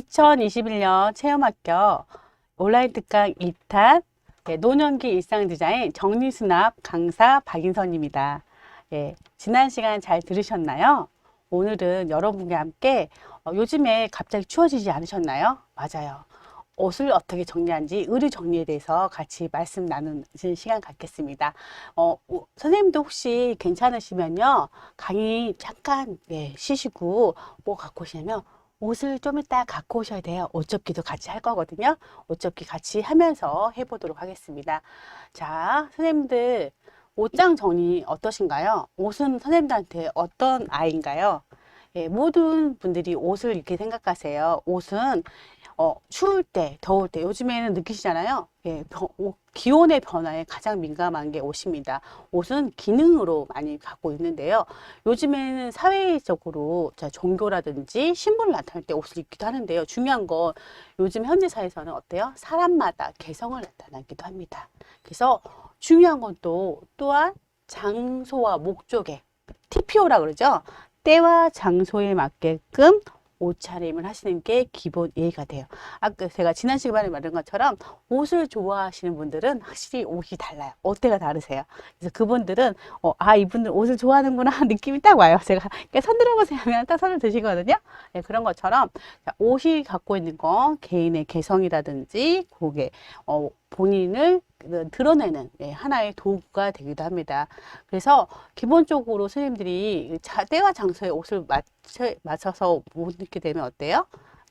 2021년 체험합격 온라인 특강 2탄 노년기 일상 디자인 정리수납 강사 박인선입니다. 지난 시간 잘 들으셨나요? 오늘은 여러분과 함께 요즘에 갑자기 추워지지 않으셨나요? 맞아요. 옷을 어떻게 정리하는지 의류 정리에 대해서 같이 말씀 나누는 시간 갖겠습니다. 선생님도 혹시 괜찮으시면요, 강의 잠깐 쉬시고 뭐 갖고 오시냐면 옷을 좀 이따 갖고 오셔야 돼요. 옷 접기도 같이 할 거거든요. 옷 접기 같이 하면서 해보도록 하겠습니다. 자, 선생님들 옷장 정리 어떠신가요? 옷은 선생님들한테 어떤 아이인가요? 모든 분들이 옷을 이렇게 생각하세요. 옷은 추울 때, 더울 때, 요즘에는 느끼시잖아요. 기온의 변화에 가장 민감한 게 옷입니다. 옷은 기능으로 많이 갖고 있는데요. 요즘에는 사회적으로 종교라든지 신분을 나타낼 때 옷을 입기도 하는데요. 중요한 건 요즘 현대 사회에서는 어때요? 사람마다 개성을 나타내기도 합니다. 그래서 중요한 건 또한 장소와 목적에 TPO라 그러죠. 때와 장소에 맞게끔 옷차림을 하시는 게 기본 예의가 돼요. 아까 제가 지난 시간에 말한 것처럼 옷을 좋아하시는 분들은 확실히 옷이 달라요. 옷대가 다르세요. 그래서 그분들은 이분들 옷을 좋아하는구나 느낌이 딱 와요. 제가 손 들어보세요 하면 딱 손을 드시거든요. 그런 것처럼 옷이 갖고 있는 건 개인의 개성이라든지 그게 본인을 드러내는 하나의 도구가 되기도 합니다. 그래서 기본적으로 선생님들이 때와 장소에 옷을 맞춰서 못 입게 되면 어때요?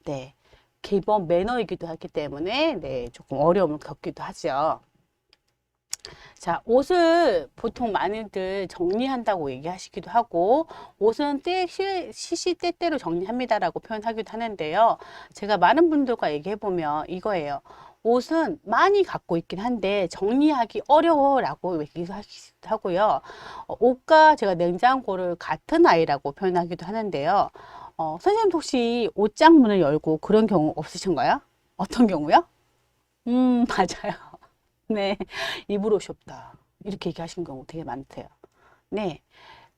네, 기본 매너이기도 하기 때문에 조금 어려움을 겪기도 하죠. 자, 옷을 보통 많이들 정리한다고 얘기하시기도 하고 옷은 시시때때로 정리합니다라고 표현하기도 하는데요. 제가 많은 분들과 얘기해보면 이거예요. 옷은 많이 갖고 있긴 한데 정리하기 어려워라고 얘기도 하고요. 옷과 제가 냉장고를 같은 아이라고 표현하기도 하는데요. 선생님 혹시 옷장 문을 열고 그런 경우 없으신가요? 어떤 경우요? 맞아요. 네, 입을 옷이 없다. 이렇게 얘기하시는 경우 되게 많대요. 네.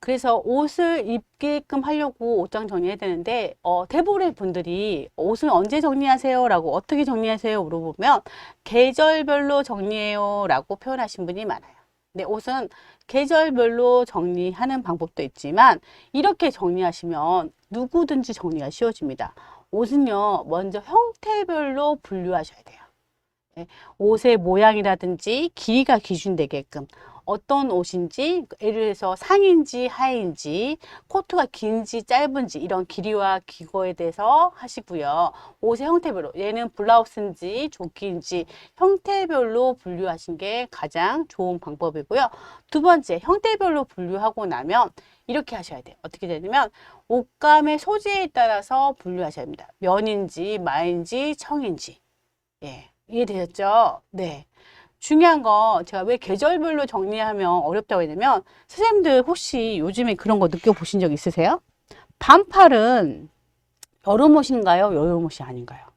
그래서 옷을 입게끔 하려고 옷장 정리해야 되는데, 대부분의 분들이 옷을 언제 정리하세요? 라고 어떻게 정리하세요? 물어보면, 계절별로 정리해요. 라고 표현하신 분이 많아요. 근데 옷은 계절별로 정리하는 방법도 있지만, 이렇게 정리하시면 누구든지 정리가 쉬워집니다. 옷은요, 먼저 형태별로 분류하셔야 돼요. 옷의 모양이라든지 길이가 기준되게끔 어떤 옷인지 예를 들어서 상인지 하의인지 코트가 긴지 짧은지 이런 길이와 기거에 대해서 하시고요. 옷의 형태별로 얘는 블라우스인지 조끼인지 형태별로 분류하신 게 가장 좋은 방법이고요. 두 번째, 형태별로 분류하고 나면 이렇게 하셔야 돼요. 어떻게 되냐면 옷감의 소재에 따라서 분류하셔야 합니다. 면인지 마인지 청인지. 이해되셨죠? 네. 중요한 건 제가 왜 계절별로 정리하면 어렵다고 했냐면 선생님들 혹시 요즘에 그런 거 느껴보신 적 있으세요? 반팔은 여름 옷인가요? 여름 옷이 아닌가요?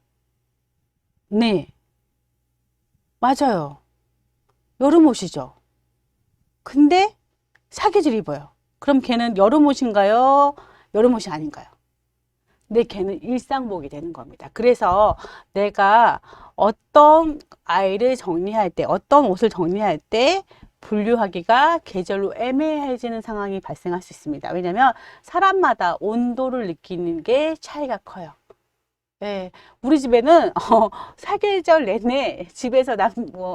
네. 맞아요. 여름 옷이죠. 근데 사계절 입어요. 그럼 걔는 여름 옷인가요? 여름 옷이 아닌가요? 근데 걔는 일상복이 되는 겁니다. 그래서 내가 어떤 아이를 정리할 때, 어떤 옷을 정리할 때 분류하기가 계절로 애매해지는 상황이 발생할 수 있습니다. 왜냐하면 사람마다 온도를 느끼는 게 차이가 커요. 우리 집에는 사계절 내내 집에서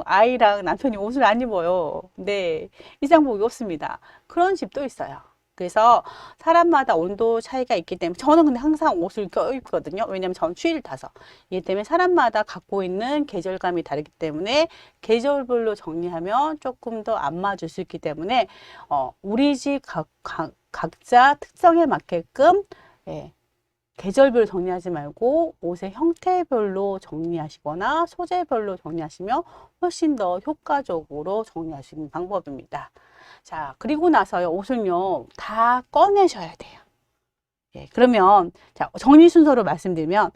아이랑 남편이 옷을 안 입어요. 네, 일상복이 없습니다. 그런 집도 있어요. 그래서 사람마다 온도 차이가 있기 때문에 저는 근데 항상 옷을 껴입거든요. 왜냐면 저는 추위를 타서. 이기 때문에 사람마다 갖고 있는 계절감이 다르기 때문에 계절별로 정리하면 조금 더 안 맞을 수 있기 때문에 우리 집 각자 특성에 맞게끔 계절별로 정리하지 말고 옷의 형태별로 정리하시거나 소재별로 정리하시면 훨씬 더 효과적으로 정리할 수 있는 방법입니다. 자, 그리고 나서요, 옷은요, 다 꺼내셔야 돼요. 그러면, 자, 정리 순서로 말씀드리면,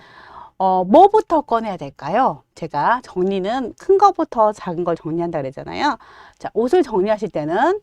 뭐부터 꺼내야 될까요? 제가 정리는 큰 거부터 작은 걸 정리한다 그랬잖아요. 자, 옷을 정리하실 때는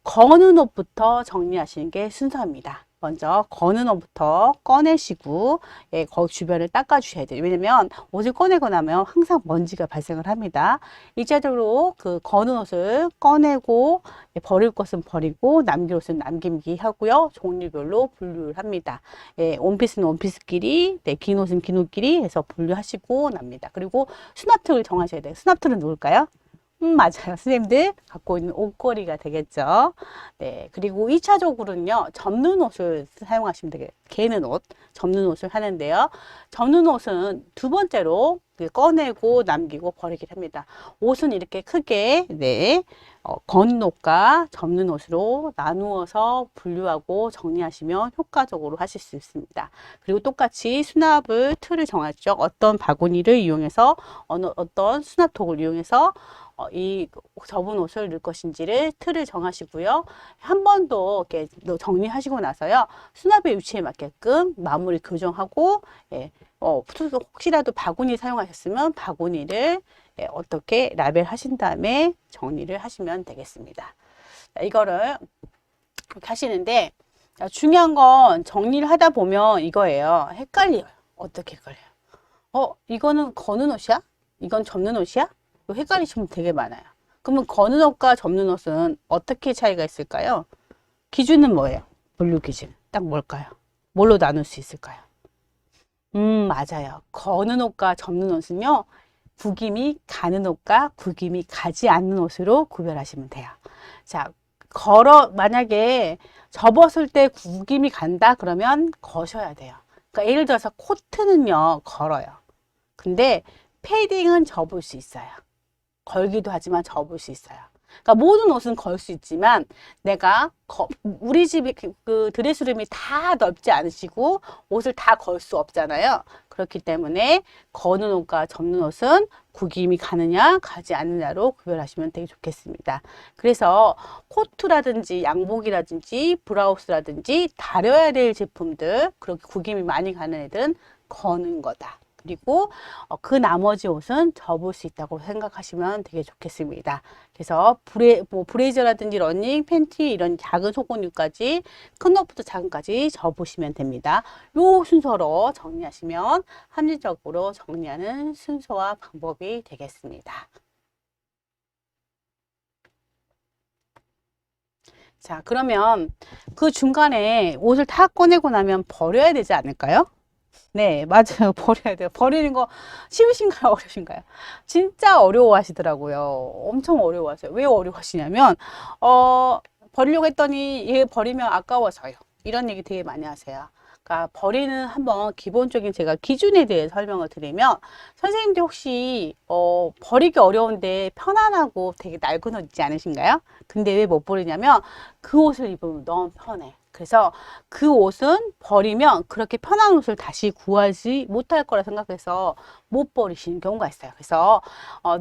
거는 옷부터 정리하시는 게 순서입니다. 먼저 거는 옷부터 꺼내시고 예, 거기 주변을 닦아 주셔야 돼요. 왜냐면 옷을 꺼내고 나면 항상 먼지가 발생을 합니다. 1차적으로 그 거는 옷을 꺼내고 예, 버릴 것은 버리고 남길 옷은 남김기 하고요. 종류별로 분류를 합니다. 예, 원피스는 원피스끼리, 네, 긴 옷은 긴 옷끼리 해서 분류하시고 납니다. 그리고 수납틀을 정하셔야 돼요. 수납틀은 누굴까요? 맞아요. 선생님들 갖고 있는 옷걸이가 되겠죠. 네. 그리고 2차적으로는요, 접는 옷을 사용하시면 되겠어요. 개는 옷, 접는 옷을 하는데요. 접는 옷은 두 번째로 꺼내고 남기고 버리기를 합니다. 옷은 이렇게 크게, 네, 거는 옷과 접는 옷으로 나누어서 분류하고 정리하시면 효과적으로 하실 수 있습니다. 그리고 똑같이 수납을 틀을 정하죠. 어떤 바구니를 이용해서, 어떤 수납통을 이용해서 이 접은 옷을 넣을 것인지를 틀을 정하시고요. 한 번 더 이렇게 정리하시고 나서요. 수납의 위치에 맞게끔 마무리 교정하고, 예, 혹시라도 바구니 사용하셨으면 바구니를 예, 어떻게 라벨 하신 다음에 정리를 하시면 되겠습니다. 자, 이거를 그렇게 하시는데, 자, 중요한 건 정리를 하다 보면 이거예요. 헷갈려요. 어떻게 헷갈려요? 이거는 거는 옷이야? 이건 접는 옷이야? 헷갈리시면 되게 많아요. 그러면 거는 옷과 접는 옷은 어떻게 차이가 있을까요? 기준은 뭐예요? 분류 기준. 딱 뭘까요? 뭘로 나눌 수 있을까요? 맞아요. 거는 옷과 접는 옷은요, 구김이 가는 옷과 구김이 가지 않는 옷으로 구별하시면 돼요. 자, 만약에 접었을 때 구김이 간다? 그러면 거셔야 돼요. 그러니까 예를 들어서 코트는요, 걸어요. 근데 패딩은 접을 수 있어요. 걸기도 하지만 접을 수 있어요. 그러니까 모든 옷은 걸 수 있지만 내가 우리 집이 그 드레스룸이 다 넓지 않으시고 옷을 다 걸 수 없잖아요. 그렇기 때문에 거는 옷과 접는 옷은 구김이 가느냐 가지 않느냐로 구별하시면 되게 좋겠습니다. 그래서 코트라든지 양복이라든지 브라우스라든지 다려야 될 제품들, 그렇게 구김이 많이 가는 애들은 거는 거다. 그리고 그 나머지 옷은 접을 수 있다고 생각하시면 되게 좋겠습니다. 그래서 브레이저라든지 러닝, 팬티 이런 작은 속옷류까지 큰 옷부터 작은까지 접으시면 됩니다. 요 순서로 정리하시면 합리적으로 정리하는 순서와 방법이 되겠습니다. 자, 그러면 그 중간에 옷을 다 꺼내고 나면 버려야 되지 않을까요? 네, 맞아요. 버려야 돼요. 버리는 거 쉬우신가요? 어려우신가요? 진짜 어려워하시더라고요. 엄청 어려워하세요. 왜 어려워하시냐면, 버리려고 했더니 얘 버리면 아까워서요. 이런 얘기 되게 많이 하세요. 그러니까 버리는 한번 기본적인 제가 기준에 대해 설명을 드리면, 선생님들 혹시 버리기 어려운데 편안하고 되게 낡은 옷 있지 않으신가요? 근데 왜 못 버리냐면 그 옷을 입으면 너무 편해. 그래서 그 옷은 버리면 그렇게 편한 옷을 다시 구하지 못할 거라 생각해서 못 버리시는 경우가 있어요. 그래서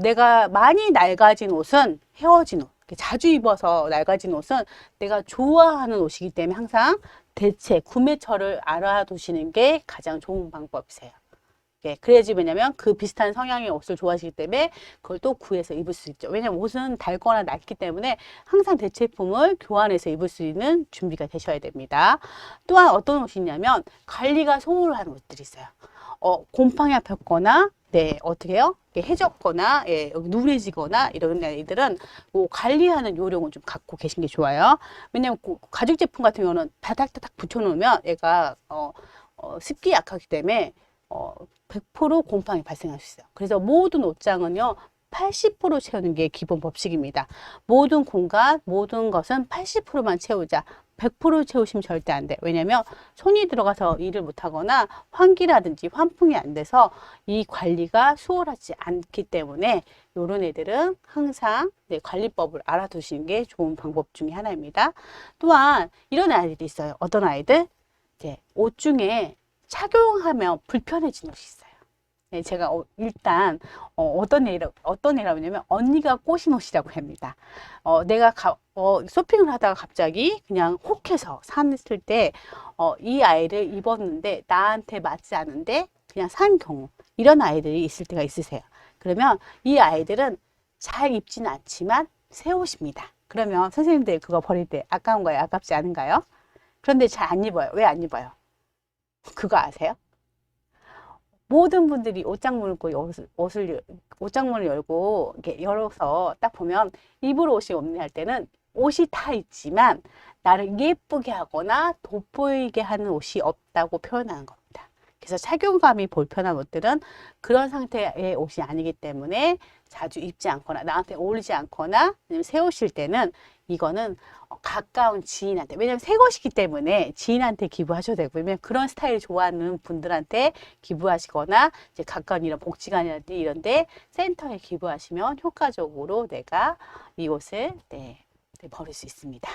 내가 많이 낡아진 옷은 헤어진 옷, 자주 입어서 낡아진 옷은 내가 좋아하는 옷이기 때문에 항상 대체 구매처를 알아두시는 게 가장 좋은 방법이세요. 예, 그래야지. 왜냐면 그 비슷한 성향의 옷을 좋아하시기 때문에 그걸 또 구해서 입을 수 있죠. 왜냐면 옷은 닳거나 낡기 때문에 항상 대체품을 교환해서 입을 수 있는 준비가 되셔야 됩니다. 또한 어떤 옷이 있냐면 관리가 소홀한 옷들이 있어요. 곰팡이가 폈거나, 네, 어떻게 해요? 해졌거나, 예, 여기 누래지거나 이런 아이들은 뭐 관리하는 요령을 좀 갖고 계신 게 좋아요. 왜냐면 가죽 제품 같은 경우는 바닥바닥 붙여놓으면 얘가 습기 약하기 때문에 100% 곰팡이 발생할 수 있어요. 그래서 모든 옷장은요, 80% 채우는 게 기본 법칙입니다. 모든 공간, 모든 것은 80%만 채우자. 100% 채우시면 절대 안 돼. 왜냐면 손이 들어가서 일을 못하거나 환기라든지 환풍이 안 돼서 이 관리가 수월하지 않기 때문에 이런 애들은 항상 네, 관리법을 알아두시는 게 좋은 방법 중에 하나입니다. 또한 이런 아이들이 있어요. 어떤 아이들? 이제 옷 중에 착용하면 불편해진 옷이 있어요. 네, 제가 일단 어떤 애라고 하냐면 언니가 꼬신 옷이라고 합니다. 내가 쇼핑을 하다가 갑자기 그냥 혹해서 샀을 때 이 아이를 입었는데 나한테 맞지 않은데 그냥 산 경우, 이런 아이들이 있을 때가 있으세요. 그러면 이 아이들은 잘 입지는 않지만 새 옷입니다. 그러면 선생님들 그거 버릴 때 아까운 거예요? 아깝지 않은가요? 그런데 잘 안 입어요. 왜 안 입어요? 그거 아세요? 모든 분들이 옷장문을 열고 이렇게 열어서 딱 보면 입을 옷이 없네 할 때는 옷이 다 있지만 나를 예쁘게 하거나 돋보이게 하는 옷이 없다고 표현하는 겁니다. 그래서 착용감이 불편한 옷들은 그런 상태의 옷이 아니기 때문에 자주 입지 않거나 나한테 어울리지 않거나 아니면 새 옷일 때는 이거는 가까운 지인한테, 왜냐면 새 것이기 때문에 지인한테 기부하셔도 되고, 왜냐면 그런 스타일 좋아하는 분들한테 기부하시거나 이제 가까운 이런 복지관이라든지 이런데 센터에 기부하시면 효과적으로 내가 이 옷을 버릴 수 있습니다.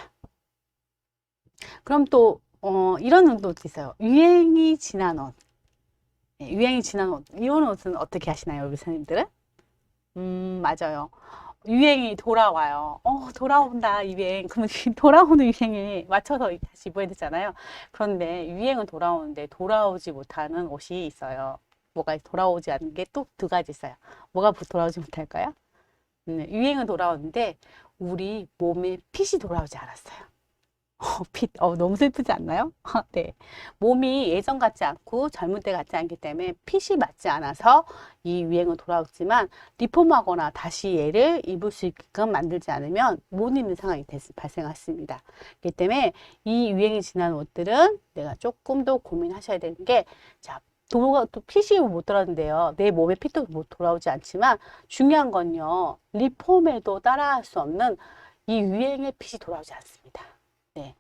그럼 또 이런 옷도 있어요. 유행이 지난 옷. 유행이 지난 옷. 이런 옷은 어떻게 하시나요, 우리 선생님들은? 맞아요. 유행이 돌아와요. 돌아온다, 유행. 그러면 돌아오는 유행에 맞춰서 다시 입어야 되잖아요. 그런데 유행은 돌아오는데 돌아오지 못하는 옷이 있어요. 뭐가 돌아오지 않는 게 또 두 가지 있어요. 뭐가 돌아오지 못할까요? 유행은 돌아오는데 우리 몸에 핏이 돌아오지 않았어요. 핏, 너무 슬프지 않나요? 네. 몸이 예전 같지 않고 젊을 때 같지 않기 때문에 핏이 맞지 않아서 이 유행은 돌아오지만 리폼하거나 다시 얘를 입을 수 있게끔 만들지 않으면 못 입는 상황이 발생했습니다. 그렇기 때문에 이 유행이 지난 옷들은 내가 조금 더 고민하셔야 되는 게, 자, 또 핏이 못 돌아오는데요. 내 몸에 핏도 못 돌아오지 않지만 중요한 건요. 리폼에도 따라할 수 없는 이 유행의 핏이 돌아오지 않습니다. 네.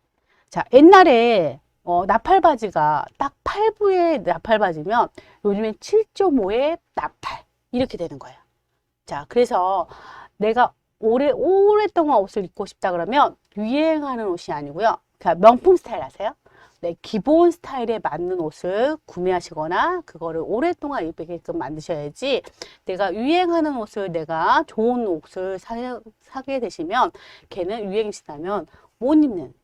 자, 옛날에 나팔바지가 딱 8부의 나팔바지면 요즘엔 7.5의 나팔 이렇게 되는 거예요. 자, 그래서 내가 오랫동안 옷을 입고 싶다 그러면 유행하는 옷이 아니고요. 그러니까 명품 스타일 아세요? 네, 기본 스타일에 맞는 옷을 구매하시거나 그거를 오랫동안 입게끔 만드셔야지, 내가 유행하는 옷을 내가 좋은 옷을 사게 되시면 걔는 유행이 지나면 못 입는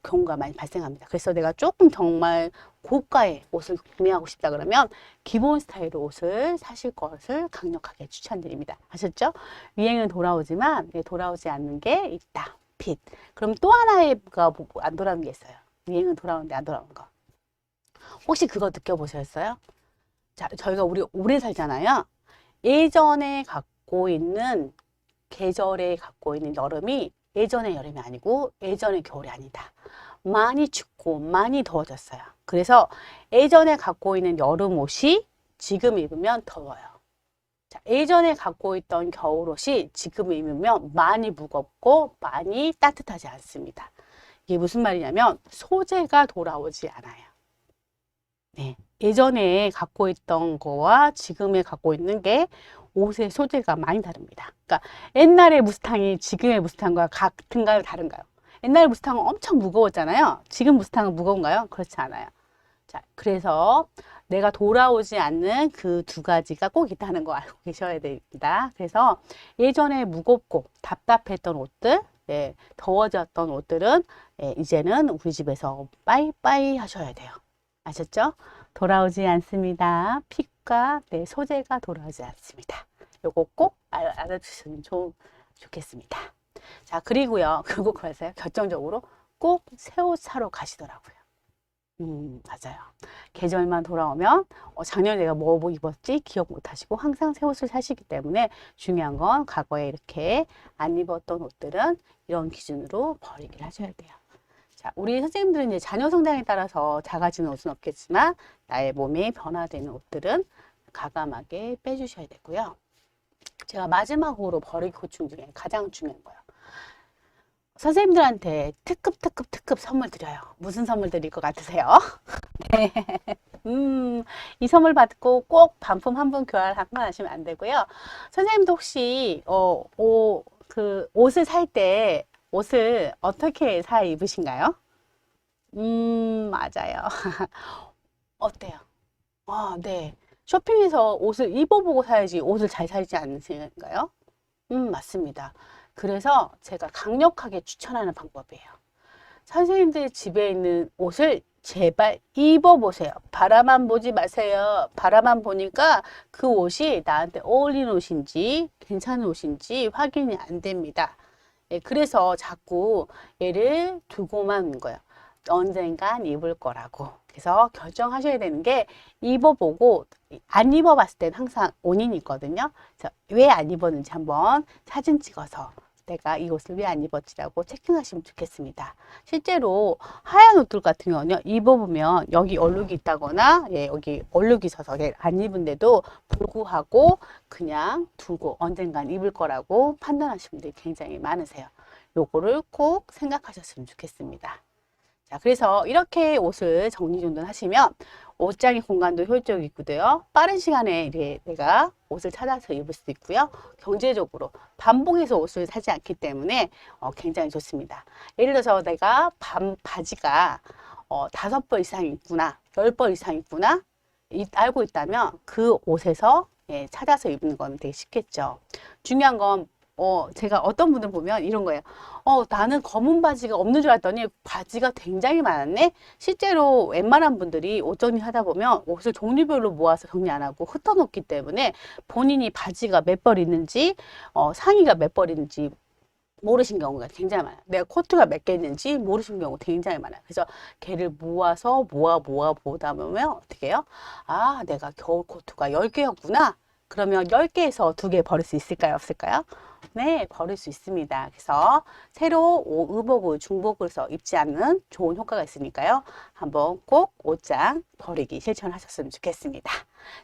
경우가 많이 발생합니다. 그래서 내가 조금 정말 고가의 옷을 구매하고 싶다 그러면 기본 스타일의 옷을 사실 것을 강력하게 추천드립니다. 아셨죠? 유행은 돌아오지만 돌아오지 않는 게 있다. 핏. 그럼 또 하나가 안 돌아오는 게 있어요. 유행은 돌아오는데 안 돌아오는 거. 혹시 그거 느껴보셨어요? 자, 저희가 우리 오래 살잖아요. 예전에 갖고 있는 계절에 갖고 있는 여름이 예전의 여름이 아니고 예전의 겨울이 아니다. 많이 춥고 많이 더워졌어요. 그래서 예전에 갖고 있는 여름 옷이 지금 입으면 더워요. 자, 예전에 갖고 있던 겨울 옷이 지금 입으면 많이 무겁고 많이 따뜻하지 않습니다. 이게 무슨 말이냐면 소재가 돌아오지 않아요. 네. 예전에 갖고 있던 거와 지금에 갖고 있는 게 옷의 소재가 많이 다릅니다. 그러니까 옛날의 무스탕이 지금의 무스탕과 같은가요, 다른가요? 옛날 무스탕은 엄청 무거웠잖아요. 지금 무스탕은 무거운가요? 그렇지 않아요. 자, 그래서 내가 돌아오지 않는 그 두 가지가 꼭 있다는 거 알고 계셔야 됩니다. 그래서 예전에 무겁고 답답했던 옷들, 더워졌던 옷들은 이제는 우리 집에서 빠이빠이 하셔야 돼요. 아셨죠? 돌아오지 않습니다. 핏과 소재가 돌아오지 않습니다. 요거 꼭 알아주시면 좋겠습니다. 자, 그리고요. 그리고 그러세요. 결정적으로 꼭 새 옷 사러 가시더라고요. 맞아요. 계절만 돌아오면 작년에 내가 뭐 입었지 기억 못 하시고 항상 새 옷을 사시기 때문에 중요한 건 과거에 이렇게 안 입었던 옷들은 이런 기준으로 버리기를 하셔야 돼요. 자, 우리 선생님들은 이제 자녀 성장에 따라서 작아지는 옷은 없겠지만 나의 몸에 변화되는 옷들은 과감하게 빼주셔야 되고요. 제가 마지막으로 버릴 고충 중에 가장 중요한 거예요. 선생님들한테 특급 선물 드려요. 무슨 선물 드릴 것 같으세요? 네. 이 선물 받고 꼭 반품 한 분 교환하시면 안 되고요. 선생님도 혹시 옷을 살 때 옷을 어떻게 사 입으신가요? 맞아요. 어때요? 네. 쇼핑에서 옷을 입어보고 사야지 옷을 잘 사지 않으신가요? 맞습니다. 그래서 제가 강력하게 추천하는 방법이에요. 선생님들 집에 있는 옷을 제발 입어보세요. 바라만 보지 마세요. 바라만 보니까 그 옷이 나한테 어울리는 옷인지 괜찮은 옷인지 확인이 안 됩니다. 그래서 자꾸 얘를 두고만 있는 거예요. 언젠간 입을 거라고. 그래서 결정하셔야 되는 게 입어보고 안 입어봤을 때는 항상 원인이 있거든요. 그래서 왜 안 입었는지 한번 사진 찍어서 내가 이 옷을 왜 안 입었지라고 체킹하시면 좋겠습니다. 실제로 하얀 옷들 같은 경우는 입어보면 여기 얼룩이 있다거나 여기 얼룩이 있어서 안 입은데도 불구하고 그냥 두고 언젠간 입을 거라고 판단하시는 분들이 굉장히 많으세요. 요거를 꼭 생각하셨으면 좋겠습니다. 자, 그래서 이렇게 옷을 정리정돈하시면 옷장의 공간도 효율적이고요. 빠른 시간에 이렇게 내가 옷을 찾아서 입을 수 있고요. 경제적으로 반복해서 옷을 사지 않기 때문에 굉장히 좋습니다. 예를 들어서 내가 바지가 5벌 이상 있구나, 10벌 이상 있구나 알고 있다면 그 옷에서 찾아서 입는 건 되게 쉽겠죠. 중요한 건 제가 어떤 분들 보면 이런 거예요. 나는 검은 바지가 없는 줄 알았더니 바지가 굉장히 많았네. 실제로 웬만한 분들이 옷 정리하다 보면 옷을 종류별로 모아서 정리 안 하고 흩어놓기 때문에 본인이 바지가 몇 벌 있는지, 상의가 몇 벌 있는지 모르신 경우가 굉장히 많아요. 내가 코트가 몇 개 있는지 모르신 경우 굉장히 많아요. 그래서 걔를 모아서 모아 보다 보면 어떻게 해요? 아, 내가 겨울 코트가 10개였구나. 그러면 10개에서 2개 버릴 수 있을까요? 없을까요? 네, 버릴 수 있습니다. 그래서 새로 의복을 중복을서 입지 않는 좋은 효과가 있으니까요. 한번 꼭 옷장 버리기 실천하셨으면 좋겠습니다.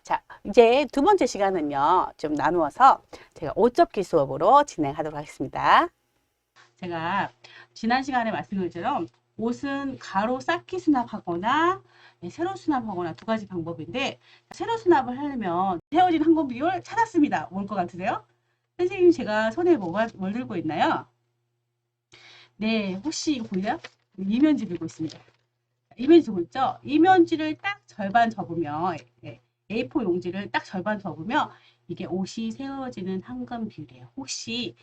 자, 이제 두 번째 시간은요, 좀 나누어서 제가 옷 접기 수업으로 진행하도록 하겠습니다. 제가 지난 시간에 말씀드린 것처럼 옷은 가로 쌓기 수납하거나 세로 수납하거나 두 가지 방법인데, 세로 수납을 하려면 세워진 항공 비율 찾았습니다. 뭘 것 같으세요? 선생님, 제가 손에 뭘 들고 있나요? 네, 혹시 이거 보이나요? 이면지 들고 있습니다. 이면지 들고 있죠? 이면지를 딱 절반 접으면, A4 용지를 딱 절반 접으면 이게 옷이 세워지는 황금 비율이에요. 혹시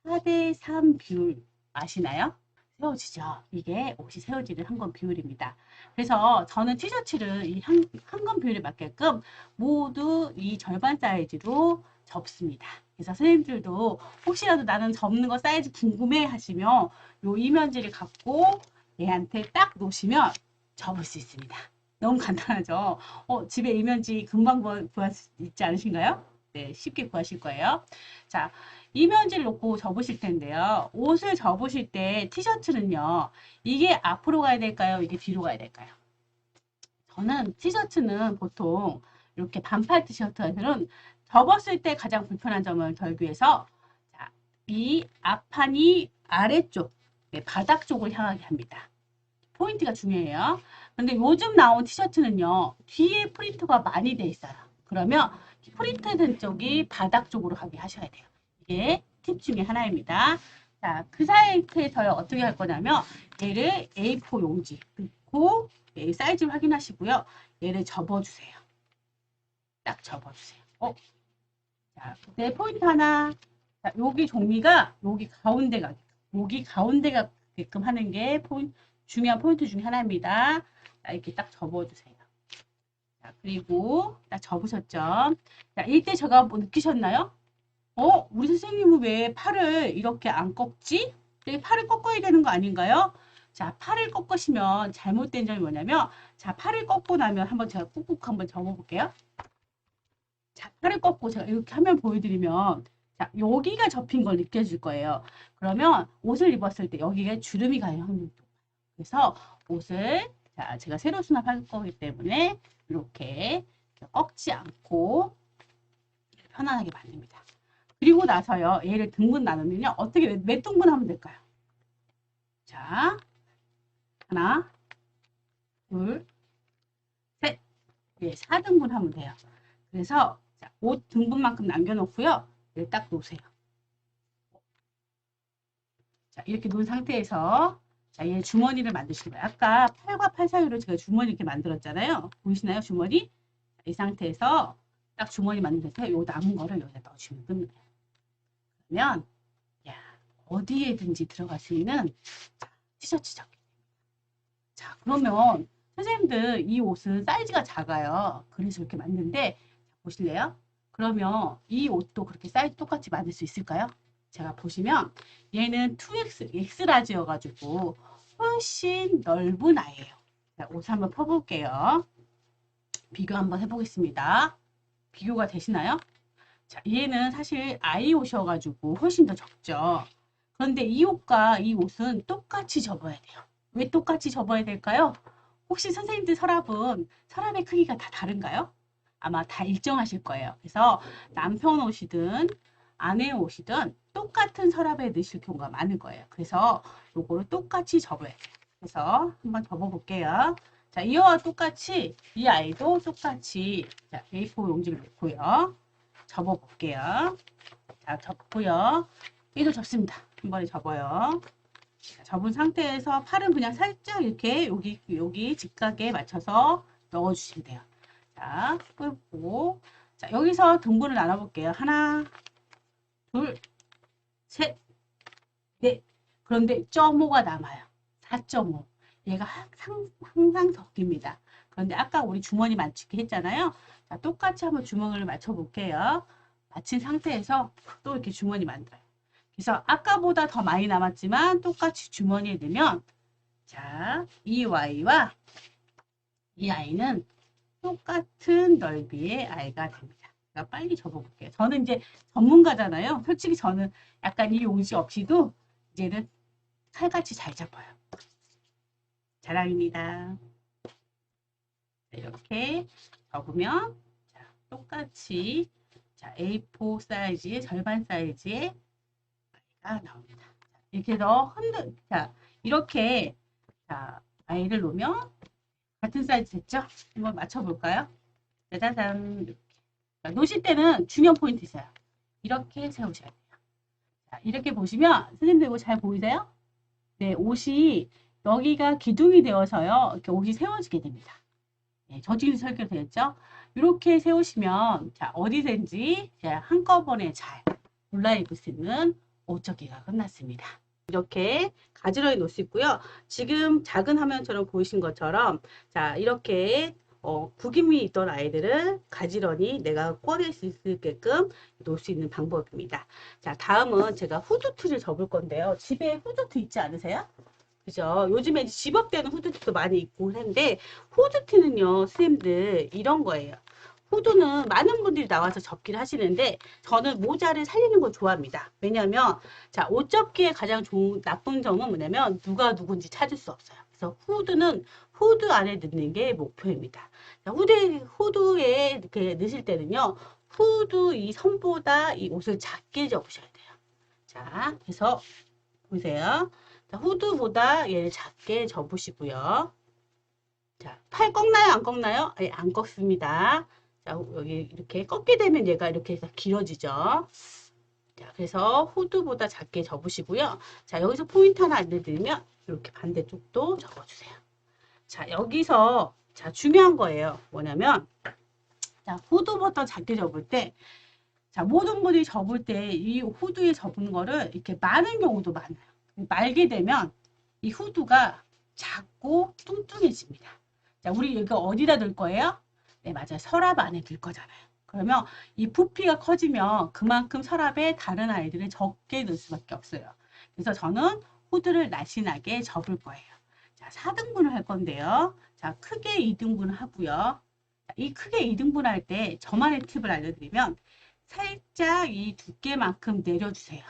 4대3 비율 아시나요? 세워지죠. 이게 옷이 세워지는 황금 비율입니다. 그래서 저는 티셔츠를 이 황금 비율에 맞게끔 모두 이 절반 사이즈로 접습니다. 그래서 선생님들도 혹시라도 나는 접는 거 사이즈 궁금해 하시면 요 이면지를 갖고 얘한테 딱 놓으시면 접을 수 있습니다. 너무 간단하죠? 집에 이면지 금방 구할 수 있지 않으신가요? 네, 쉽게 구하실 거예요. 자, 이면지를 놓고 접으실 텐데요. 옷을 접으실 때 티셔츠는요. 이게 앞으로 가야 될까요? 이게 뒤로 가야 될까요? 저는 티셔츠는 보통 이렇게 반팔 티셔츠들은 접었을 때 가장 불편한 점을 덜기 위해서 이 앞판이 아래쪽, 바닥 쪽을 향하게 합니다. 포인트가 중요해요. 근데 요즘 나온 티셔츠는요. 뒤에 프린트가 많이 돼 있어요. 그러면 프린트된 쪽이 바닥 쪽으로 가게 하셔야 돼요. 이게 팁 중에 하나입니다. 자, 그 상태에서 어떻게 할 거냐면 얘를 A4 용지 넣고 사이즈를 확인하시고요. 얘를 접어주세요. 딱 접어주세요. 자, 네, 포인트 하나. 자, 여기 종이가 여기 가운데가 게끔 하는 게 중요한 포인트 중에 하나입니다. 자, 이렇게 딱 접어주세요. 자, 그리고 딱 접으셨죠? 자, 이때 제가 뭐 느끼셨나요? 우리 선생님은 왜 팔을 이렇게 안 꺾지? 팔을 꺾어야 되는 거 아닌가요? 자, 팔을 꺾으시면 잘못된 점이 뭐냐면, 자, 팔을 꺾고 나면 한번 제가 꾹꾹 한번 접어볼게요. 자, 팔을 꺾고 제가 이렇게 화면 보여드리면, 자, 여기가 접힌 걸 느껴질 거예요. 그러면 옷을 입었을 때 여기가 주름이 갈 확률이 높아요. 그래서 옷을, 자, 제가 세로 수납할 거기 때문에 이렇게 꺾지 않고 편안하게 만듭니다. 그리고 나서요, 얘를 등분 나누면요, 어떻게 몇 등분 하면 될까요? 자, 하나, 둘, 셋. 예, 4등분 하면 돼요. 그래서 자, 옷 등분만큼 남겨놓고요. 얘를 딱 놓으세요. 자, 이렇게 놓은 상태에서 자, 얘 주머니를 만드시는 거예요. 아까 팔과 팔 사이로 제가 주머니 이렇게 만들었잖아요. 보이시나요, 주머니? 자, 이 상태에서 딱 주머니 만들어서 요 남은 거를 여기다 넣어주시면 됩니다. 그러면 야, 어디에든지 들어갈 수 있는 티셔츠 접기. 자, 그러면 선생님들 이 옷은 사이즈가 작아요. 그래서 이렇게 만드는데 보실래요? 그러면 이 옷도 그렇게 사이즈 똑같이 만들 수 있을까요? 제가 보시면 얘는 2X, X라지여가지고 훨씬 넓은 아이예요. 자, 옷 한번 펴볼게요. 비교 한번 해보겠습니다. 비교가 되시나요? 자, 얘는 사실 아이 옷이어가지고 훨씬 더 적죠. 그런데 이 옷과 이 옷은 똑같이 접어야 돼요. 왜 똑같이 접어야 될까요? 혹시 선생님들 서랍의 크기가 다 다른가요? 아마 다 일정하실 거예요. 그래서 남편 옷이든 아내 옷이든 똑같은 서랍에 넣으실 경우가 많을 거예요. 그래서 요거를 똑같이 접어야 돼요. 그래서 한번 접어 볼게요. 자, 이와 똑같이 이 아이도 똑같이 자, A4 용지를 넣고요. 접어 볼게요. 자, 접고요. 얘도 접습니다. 한 번에 접어요. 자, 접은 상태에서 팔은 그냥 살짝 이렇게 여기 직각에 맞춰서 넣어 주시면 돼요. 자, 끌고 자, 여기서 등분을 나눠 볼게요. 하나, 둘, 셋, 넷. 그런데 .5가 남아요. 4.5. 얘가 항상 적깁니다. 그런데 아까 우리 주머니 맞추기 했잖아요. 자, 똑같이 한번 주머니를 맞춰 볼게요. 맞힌 상태에서 또 이렇게 주머니 만들어요. 그래서 아까보다 더 많이 남았지만 똑같이 주머니에 넣으면 자, 이 Y와 이 아이는 똑같은 넓이의 아이가 됩니다. 제가 빨리 접어볼게요. 저는 이제 전문가잖아요. 솔직히 저는 약간 이 용지 없이도 이제는 칼같이 잘 잡아요. 자랑입니다. 이렇게 접으면 자, 똑같이 자, A4 사이즈의 절반 사이즈의 아이가 나옵니다. 이렇게 해서 자, 이렇게 자, 아이를 놓으면 같은 사이즈 됐죠? 한번 맞춰볼까요? 짜자잔. 이렇게. 자, 놓으실 때는 중요한 포인트 있어요. 이렇게 세우셔야 돼요. 자, 이렇게 보시면 선생님들 이거 잘 보이세요? 네, 옷이 여기가 기둥이 되어서요. 이렇게 옷이 세워지게 됩니다. 네, 저지기 설계되었죠? 이렇게 세우시면 자, 어디든지 한꺼번에 잘 올라입을 수 있는 옷 접기가 끝났습니다. 이렇게 가지런히 놓을 수 있고요. 지금 작은 화면처럼 보이신 것처럼 자, 이렇게 구김이 있던 아이들을 가지런히 내가 꺼낼 수 있게끔 놓을 수 있는 방법입니다. 자, 다음은 제가 후드티를 접을 건데요. 집에 후드티 있지 않으세요? 그죠? 요즘에 집업되는 후드티도 많이 있고 하는데 후드티는요, 선생님들 이런 거예요. 후드는 많은 분들이 나와서 접기를 하시는데 저는 모자를 살리는 걸 좋아합니다. 왜냐하면 자, 옷 접기의 가장 나쁜 점은 뭐냐면 누가 누군지 찾을 수 없어요. 그래서 후드는 후드 안에 넣는 게 목표입니다. 자, 후드에 이렇게 넣으실 때는요, 후드 이 선보다 이 옷을 작게 접으셔야 돼요. 자, 그래서 보세요. 자, 후드보다 얘를 작게 접으시고요. 자, 팔 꺾나요? 안 꺾나요? 예, 안 꺾습니다. 자, 여기 이렇게 꺾게 되면 얘가 이렇게 해서 길어지죠. 자, 그래서 후드보다 작게 접으시고요. 자, 여기서 포인트 하나 알려드리면 이렇게 반대쪽도 접어주세요. 자, 여기서 자, 중요한 거예요. 뭐냐면 자, 후드보다 작게 접을 때 자, 모든 분이 접을 때 이 후드에 접은 거를 이렇게 많은 경우도 많아요. 말게 되면 이 후드가 작고 뚱뚱해집니다. 자, 우리 이거 어디다 넣을 거예요? 네, 맞아요. 서랍 안에 넣을 거잖아요. 그러면 이 부피가 커지면 그만큼 서랍에 다른 아이들을 적게 넣을 수밖에 없어요. 그래서 저는 후드를 날씬하게 접을 거예요. 자, 4등분을 할 건데요. 자, 크게 2등분을 하고요. 자, 이 크게 2등분 할 때 저만의 팁을 알려드리면 살짝 이 두께만큼 내려주세요.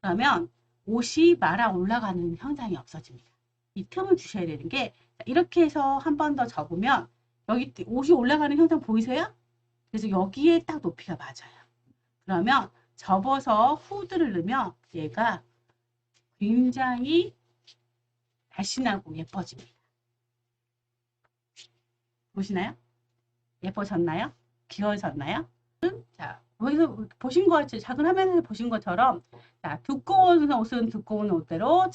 그러면 옷이 말아 올라가는 현상이 없어집니다. 이 틈을 주셔야 되는 게 이렇게 해서 한 번 더 접으면 여기 옷이 올라가는 현상 보이세요? 그래서 여기에 딱 높이가 맞아요. 그러면 접어서 후드를 넣으면 얘가 굉장히 날씬하고 예뻐집니다. 보시나요? 예뻐졌나요? 귀여워졌나요? 자, 여기서 보신 것, 작은 화면에서 보신 것처럼 자, 두꺼운 옷은 두꺼운 옷대로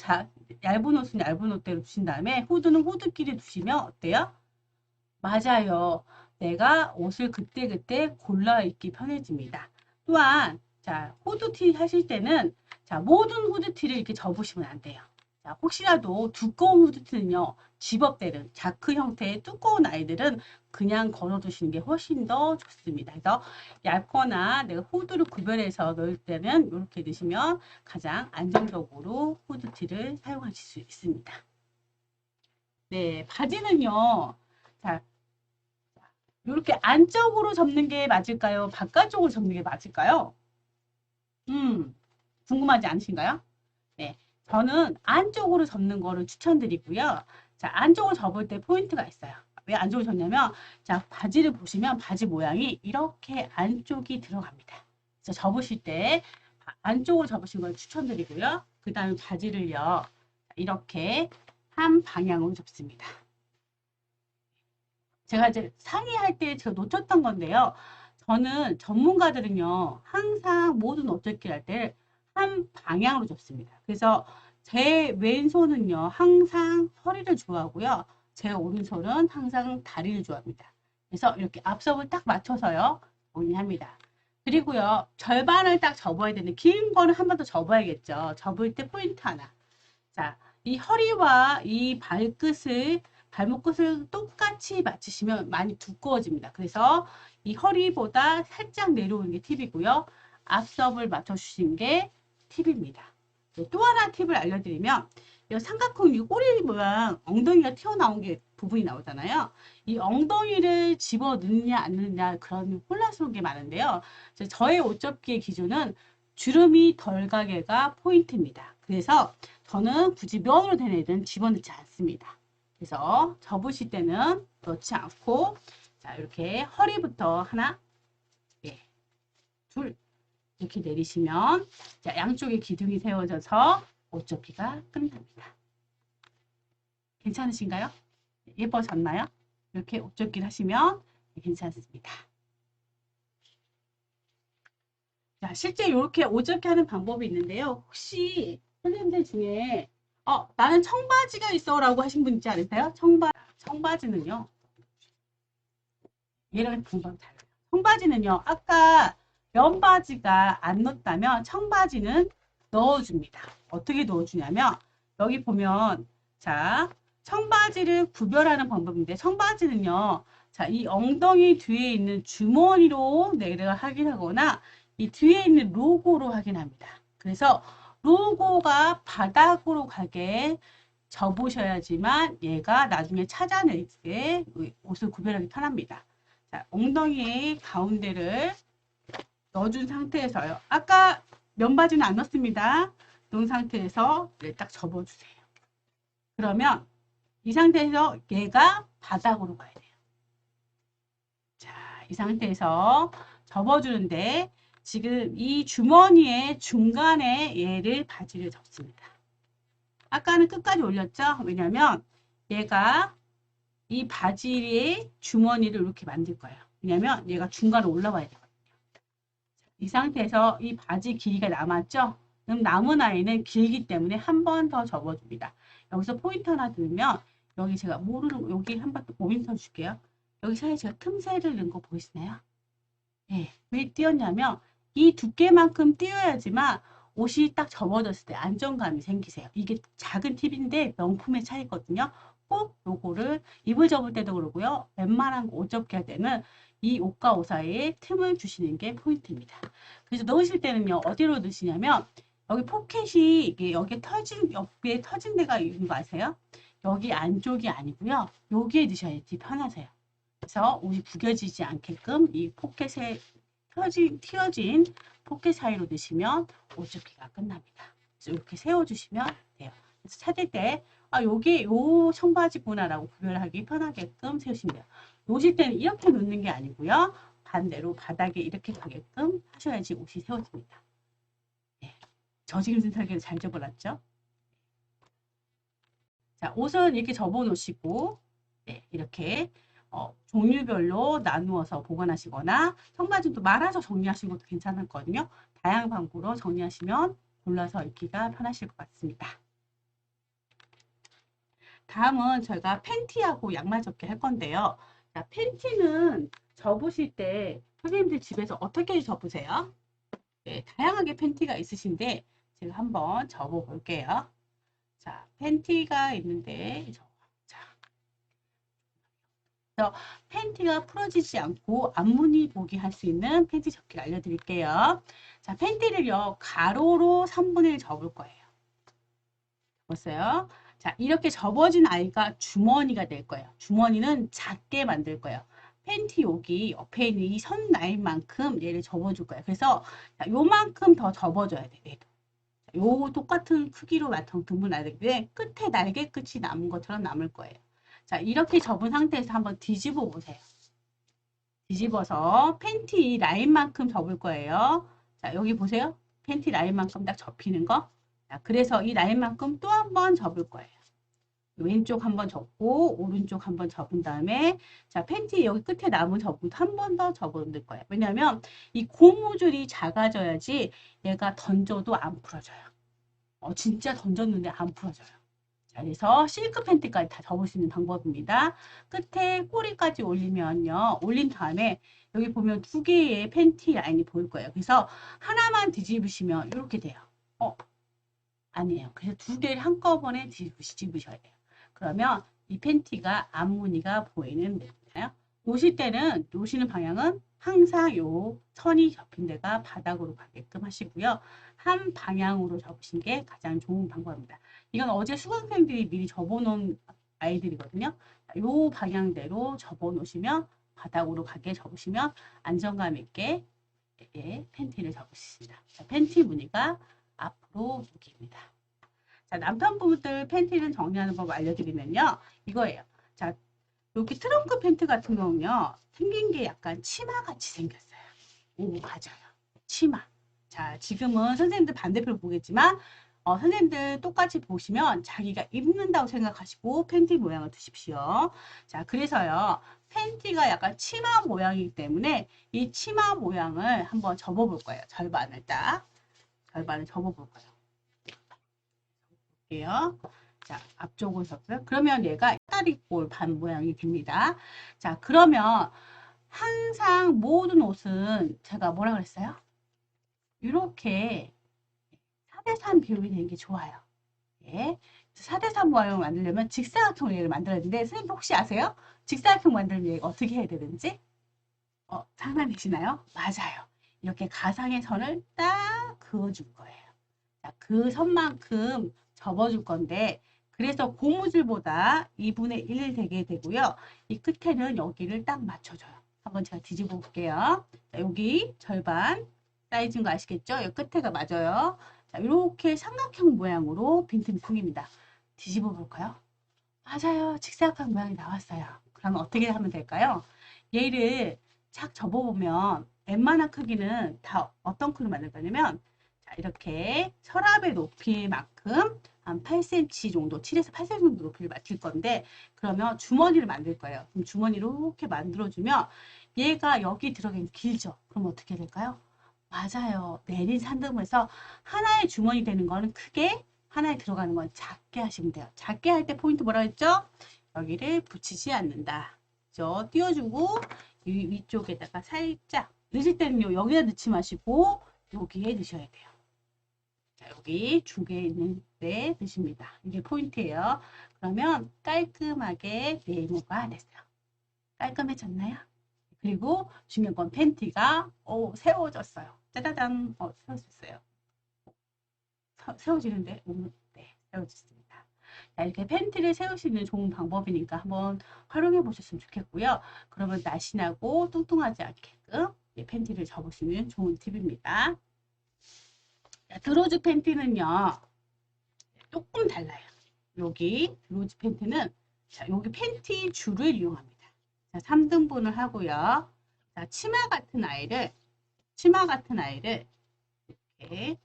얇은 옷은 얇은 옷대로 두신 다음에 후드는 후드끼리 두시면 어때요? 맞아요. 내가 옷을 그때그때 골라 입기 편해집니다. 또한 자, 후드티 하실 때는 자, 모든 후드티를 이렇게 접으시면 안 돼요. 자, 혹시라도 두꺼운 후드티는요, 집업되는 자크 형태의 두꺼운 아이들은 그냥 걸어두시는 게 훨씬 더 좋습니다. 그래서 얇거나 내가 후드를 구별해서 넣을 때는 이렇게 넣으시면 가장 안정적으로 후드티를 사용하실 수 있습니다. 네, 바지는요. 자, 이렇게 안쪽으로 접는 게 맞을까요? 바깥쪽으로 접는 게 맞을까요? 궁금하지 않으신가요? 네, 저는 안쪽으로 접는 거를 추천드리고요. 자, 안쪽으로 접을 때 포인트가 있어요. 왜 안쪽으로 접냐면, 자, 바지를 보시면 바지 모양이 이렇게 안쪽이 들어갑니다. 그래서 접으실 때 안쪽으로 접으신 걸 추천드리고요. 그 다음에 바지를요, 이렇게 한 방향으로 접습니다. 제가 이제 상의할 때 제가 놓쳤던 건데요. 저는 전문가들은요, 항상 모든 옷접기 할 때 한 방향으로 접습니다. 그래서 제 왼손은요, 항상 허리를 좋아하고요. 제 오른손은 항상 다리를 좋아합니다. 그래서 이렇게 앞섭을 딱 맞춰서요, 정리합니다. 그리고요, 절반을 딱 접어야 되는데, 긴 거는 한 번 더 접어야겠죠. 접을 때 포인트 하나. 자, 이 허리와 이 발목 끝을 똑같이 맞추시면 많이 두꺼워집니다. 그래서 이 허리보다 살짝 내려오는 게 팁이고요. 앞섭을 맞춰주신 게 팁입니다. 네, 또 하나 팁을 알려드리면, 이 삼각형 이 꼬리 모양 엉덩이가 튀어나온 게 부분이 나오잖아요. 이 엉덩이를 집어 넣느냐 안 넣느냐 그런 혼란스러운 게 많은데요. 저의 옷접기의 기준은 주름이 덜 가게가 포인트입니다. 그래서 저는 굳이 면으로 된 애들은 집어넣지 않습니다. 그래서 접으실 때는 넣지 않고, 자, 이렇게 허리부터 하나, 예, 둘, 이렇게 내리시면, 자, 양쪽에 기둥이 세워져서 옷접기가 끝납니다. 괜찮으신가요? 예뻐졌나요? 이렇게 옷접기를 하시면 괜찮습니다. 자, 실제 이렇게 옷접기 하는 방법이 있는데요. 혹시 선생님들 중에 나는 청바지가 있어 라고 하신 분 있지 않으세요? 청바지는요. 얘랑 방법이 달라요. 청바지는요. 아까 면바지가 안 넣었다면 청바지는 넣어줍니다. 어떻게 넣어주냐면 여기 보면 자 청바지를 구별하는 방법인데 청바지는요. 자, 이 엉덩이 뒤에 있는 주머니로 내가 확인하거나 이 뒤에 있는 로고로 확인합니다. 그래서 로고가 바닥으로 가게 접으셔야지만 얘가 나중에 찾아낼 때 옷을 구별하기 편합니다. 자, 엉덩이 가운데를 넣어준 상태에서요. 아까 면바지는 안 넣습니다. 넣은 상태에서 딱 접어주세요. 그러면 이 상태에서 얘가 바닥으로 가야 돼요. 자, 이 상태에서 접어주는데 지금 이 주머니의 중간에 얘를 바지를 접습니다. 아까는 끝까지 올렸죠? 왜냐면 얘가 이 바지의 주머니를 이렇게 만들 거예요. 왜냐면 얘가 중간으로 올라와야 되거든요. 이 상태에서 이 바지 길이가 남았죠? 그럼 남은 아이는 길기 때문에 한 번 더 접어줍니다. 여기서 포인트 하나 들면 여기 제가 모르는 여기 한 번 더 포인트 줄게요. 여기 사이에 제가 틈새를 넣은 거 보이시나요? 네. 왜 띄었냐면 이 두께만큼 띄어야지만 옷이 딱 접어졌을 때 안정감이 생기세요. 이게 작은 팁인데 명품의 차이거든요. 꼭 요거를 입을 접을 때도 그러고요. 웬만한 옷 접기 할 때는 이 옷과 옷 사이에 틈을 주시는 게 포인트입니다. 그래서 넣으실 때는요. 어디로 넣으시냐면 여기 포켓이 이게 여기에 터진 옆에 터진 데가 있는 거 아세요? 여기 안쪽이 아니고요. 여기에 넣으셔야지 편하세요. 그래서 옷이 구겨지지 않게끔 이 포켓에 튀어진 포켓 사이로 넣으시면 옷접기가 끝납니다. 그래서 이렇게 세워주시면 돼요. 그래서 찾을 때 요게 요 청바지구나라고 구별하기 편하게끔 세우시면 돼요. 놓으실 때는 이렇게 놓는 게 아니고요. 반대로 바닥에 이렇게 가게끔 하셔야지 옷이 세워집니다. 네. 저 지금 설계를 잘 접어놨죠? 자, 옷은 이렇게 접어 놓으시고 네, 이렇게 종류별로 나누어서 보관하시거나 청바지도 말아서 정리하시는 것도 괜찮았거든요. 다양한 방법으로 정리하시면 골라서 입기가 편하실 것 같습니다. 다음은 저희가 팬티하고 양말 접기 할 건데요. 자, 팬티는 접으실 때 선생님들 집에서 어떻게 접으세요? 네, 다양하게 팬티가 있으신데 제가 한번 접어 볼게요. 자, 팬티가 있는데 자, 그래서 팬티가 풀어지지 않고 앞무늬 보기 할 수 있는 팬티 접기를 알려드릴게요. 자, 팬티를요, 가로로 3분의 1 접을 거예요. 보세요. 자, 이렇게 접어진 아이가 주머니가 될 거예요. 주머니는 작게 만들 거예요. 팬티 여기 옆에 있는 이 선 라인만큼 얘를 접어줄 거예요. 그래서 자, 요만큼 더 접어줘야 돼. 얘도. 요 똑같은 크기로 등분 날개 끝에 날개 끝이 남은 것처럼 남을 거예요. 자, 이렇게 접은 상태에서 한번 뒤집어 보세요. 뒤집어서 팬티 라인만큼 접을 거예요. 자, 여기 보세요. 팬티 라인만큼 딱 접히는 거. 자, 그래서 이 라인만큼 또 한 번 접을 거예요. 왼쪽 한번 접고 오른쪽 한번 접은 다음에 자, 팬티 여기 끝에 남은 접은 한 번 더 접어줄 거예요. 왜냐하면 이 고무줄이 작아져야지 얘가 던져도 안 풀어져요. 진짜 던졌는데 안 풀어져요. 자, 그래서 실크 팬티까지 다 접을 수 있는 방법입니다. 끝에 꼬리까지 올리면요. 올린 다음에 여기 보면 두 개의 팬티 라인이 보일 거예요. 그래서 하나만 뒤집으시면 이렇게 돼요. 아니에요. 그래서 두 개를 한꺼번에 뒤집으셔야 돼요. 그러면 이 팬티가 앞무늬가 보이는 거예요. 놓으실 때는 놓으시는 방향은 항상 요 선이 접힌 데가 바닥으로 가게끔 하시고요. 한 방향으로 접으신 게 가장 좋은 방법입니다. 이건 어제 수강생들이 미리 접어놓은 아이들이거든요. 요 방향대로 접어놓으시면 바닥으로 가게 접으시면 안정감 있게 팬티를 접을 수 있습니다. 자, 팬티 무늬가 앞으로 여기입니다. 자, 남편분들 팬티를 정리하는 법 알려드리면요. 이거예요. 자, 여기 트렁크 팬티 같은 경우는요. 생긴 게 약간 치마같이 생겼어요. 오, 맞아요. 치마. 자, 지금은 선생님들 반대편 보겠지만 선생님들 똑같이 보시면 자기가 입는다고 생각하시고 팬티 모양을 두십시오. 자, 그래서요. 팬티가 약간 치마 모양이기 때문에 이 치마 모양을 한번 접어볼 거예요. 절반을 접어볼 거예요. 볼게요. 자, 앞쪽을 접어요. 그러면 얘가 다리꼴 반 모양이 됩니다. 자, 그러면 항상 모든 옷은 제가 뭐라 그랬어요? 이렇게 4대3 비율이 되는 게 좋아요. 예. 4대3 모양을 만들려면 직사각형 얘를 만들어야 되는데 선생님 혹시 아세요? 직사각형 만들면 얘가 어떻게 해야 되는지? 상상되시나요? 맞아요. 이렇게 가상의 선을 딱 그어줄 거예요. 자, 그 선만큼 접어줄 건데 그래서 고무줄보다 2분의 1 되게 되고요. 이 끝에는 여기를 딱 맞춰줘요. 한번 제가 뒤집어 볼게요. 자, 여기 절반 사이즈인 거 아시겠죠? 여기 끝에가 맞아요. 자, 이렇게 삼각형 모양으로 빈틈이 생깁니다. 뒤집어 볼까요? 맞아요. 직사각형 모양이 나왔어요. 그럼 어떻게 하면 될까요? 얘를 착 접어보면 웬만한 크기는 다 어떤 크기로 만들 거냐면 자, 이렇게 서랍의 높이만큼 한 8cm 정도, 7에서 8cm 정도 높이를 맞출 건데 그러면 주머니를 만들 거예요. 그럼 주머니를 이렇게 만들어주면 얘가 여기 들어가면 길죠. 그럼 어떻게 될까요? 맞아요. 내린 산더미에서 하나의 주머니 되는 거는 크게 하나에 들어가는 건 작게 하시면 돼요. 작게 할 때 포인트 뭐라 했죠? 여기를 붙이지 않는다. 그죠? 띄워주고 위쪽에다가 살짝 넣으실 때는요. 여기다 넣지 마시고 여기에 넣으셔야 돼요. 자, 여기 중개에 있는 데 넣으십니다. 이게 포인트예요. 그러면 깔끔하게 네모가 됐어요. 깔끔해졌나요? 그리고 중요한 건 팬티가 세워졌어요. 짜자잔 세워졌어요. 세워지는데 네, 세워졌습니다. 자, 이렇게 팬티를 세울 수 있는 좋은 방법이니까 한번 활용해 보셨으면 좋겠고요. 그러면 날씬하고 뚱뚱하지 않게끔 팬티를 접을 수 있는 좋은 팁입니다. 자, 드로즈 팬티는요. 조금 달라요. 여기 드로즈 팬티는 자, 여기 팬티 줄을 이용합니다. 자, 3등분을 하고요. 자, 치마 같은 아이를 이렇게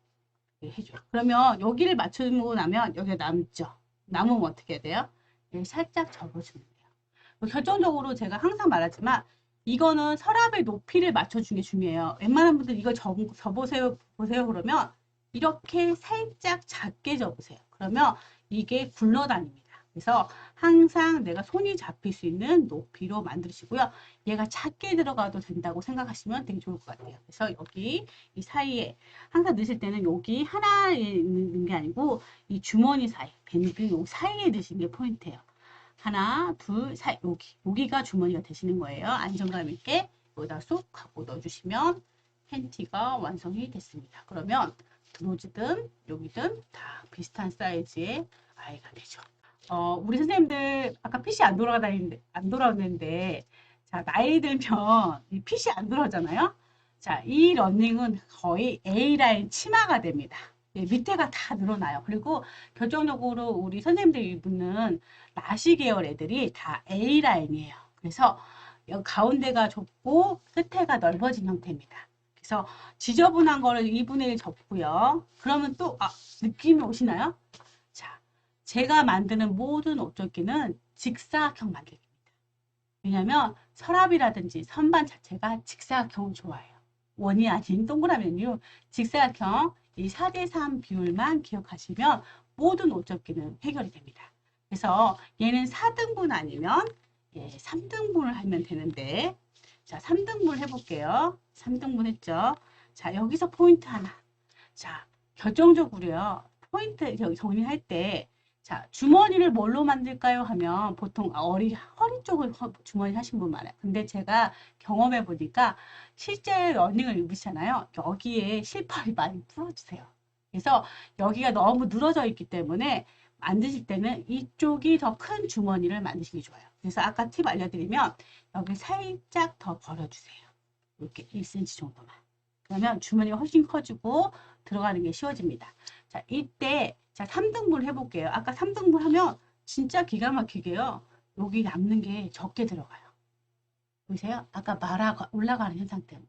해줘요. 그러면 여기를 맞추고 나면 여기가 남죠. 남으면 어떻게 해야 돼요? 여기 살짝 접어주면 돼요. 결정적으로 제가 항상 말하지만 이거는 서랍의 높이를 맞춰주는 게 중요해요. 웬만한 분들 이거 접으세요 보세요 그러면 이렇게 살짝 작게 접으세요. 그러면 이게 굴러다닙니다. 그래서 항상 내가 손이 잡힐 수 있는 높이로 만드시고요. 얘가 작게 들어가도 된다고 생각하시면 되게 좋을 것 같아요. 그래서 여기 이 사이에 항상 넣으실 때는 여기 하나에 있는 게 아니고 이 주머니 사이, 밴드 요 사이에 넣으시는 게 포인트예요. 하나, 둘, 셋. 여기가 주머니가 되시는 거예요. 안정감 있게 여기다 쏙 갖고 넣어주시면 팬티가 완성이 됐습니다. 그러면 드로즈든 여기든 다 비슷한 사이즈의 아이가 되죠. 우리 선생님들 아까 핏이 안 돌아오는데, 자, 나이 들면 이 핏이 안 돌아오잖아요. 자, 이 러닝은 거의 A라인 치마가 됩니다. 예, 밑에가 다 늘어나요. 그리고 결정적으로 우리 선생님들 입는 나시 계열 애들이 다 A라인이에요. 그래서 여기 가운데가 좁고 끝에가 넓어진 형태입니다. 그래서 지저분한 거를 2분의 1 접고요. 그러면 또 느낌이 오시나요? 자, 제가 만드는 모든 옷조끼는 직사각형 만들기입니다. 왜냐하면 서랍이라든지 선반 자체가 직사각형을 좋아해요. 원이 아닌 동그라미는요. 직사각형 이 4대3 비율만 기억하시면 모든 옷접기는 해결이 됩니다. 그래서 얘는 4등분 아니면 3등분을 하면 되는데, 자, 3등분 해볼게요. 3등분 했죠. 자, 여기서 포인트 하나. 자, 결정적으로요. 포인트 정리할 때, 자, 주머니를 뭘로 만들까요? 하면 보통 허리 쪽을 주머니 하신 분 많아요. 근데 제가 경험해 보니까 실제 러닝을 입으시잖아요. 여기에 실밥이 많이 풀어주세요. 그래서 여기가 너무 늘어져 있기 때문에 만드실 때는 이쪽이 더 큰 주머니를 만드시기 좋아요. 그래서 아까 팁 알려드리면 여기 살짝 더 벌어주세요. 이렇게 1cm 정도만. 그러면 주머니가 훨씬 커지고 들어가는 게 쉬워집니다. 자, 이때 자 3등분 해볼게요. 아까 3등분 하면 진짜 기가 막히게요. 여기 남는 게 적게 들어가요. 보세요. 아까 올라가는 현상 때문에.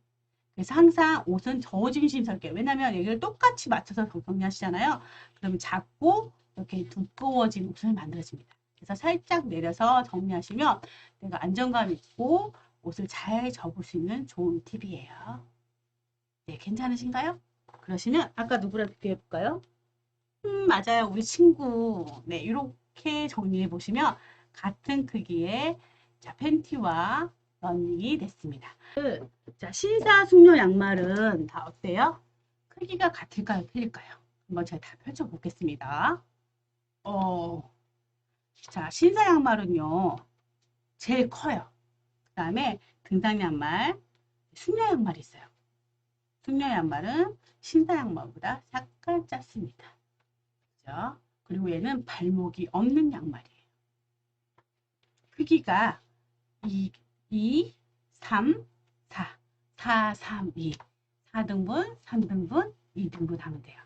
그래서 항상 옷은 저짐심스럽게, 왜냐면 여기를 똑같이 맞춰서 정리하시잖아요. 그러면 작고 이렇게 두꺼워진 옷을 만들어집니다. 그래서 살짝 내려서 정리하시면 내가 안정감 있고 옷을 잘 접을 수 있는 좋은 팁이에요. 네, 괜찮으신가요? 그러시면 아까 누구랑 비교해 볼까요? 맞아요. 우리 친구. 네, 이렇게 정리해 보시면 같은 크기의 자, 팬티와 러닝이 됐습니다. 자, 신사숙녀 양말은 다 어때요? 크기가 같을까요? 틀릴까요? 한번 제가 다 펼쳐 보겠습니다. 자, 신사 양말은요, 제일 커요. 그 다음에 등산 양말, 숙녀 양말이 있어요. 숙녀 양말은 신사 양말보다 약간 작습니다. 그죠? 그리고 얘는 발목이 없는 양말이에요. 크기가 2, 3, 4, 4, 3, 2. 4등분, 3등분, 2등분 하면 돼요.